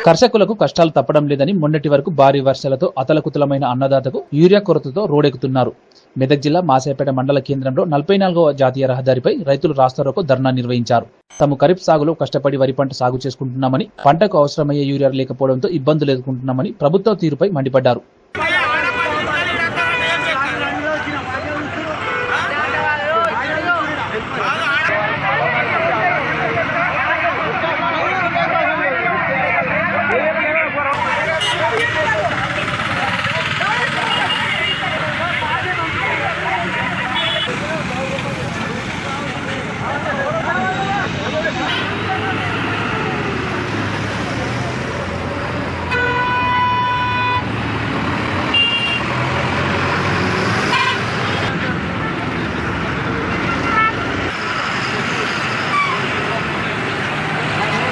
కర్షకులకు కష్టాలు తప్పడం లేదని మొన్నటి వరకు భారీ వర్షాలతో అతలకుతలమైన అన్నదాతకు యూరియా కొరతతో రోడెక్కుతున్నారు. మెదక్ జిల్లా మాసేపేట మండల కేంద్రంలో 44వ జాతీయ రహదారిపై రైతులు రాస్తారోకో ధర్నా నిర్వహించారు. తాము ఖరీఫ్ సాగులో కష్టపడి వరి పంట సాగు చేసుకుంటున్నామని, పంటకు అవసరమయ్యే యూరియా లేకపోవడంతో ఇబ్బందులు ఎదుర్కొంటున్నామని ప్రభుత్వ తీరుపై మండిపడ్డారు.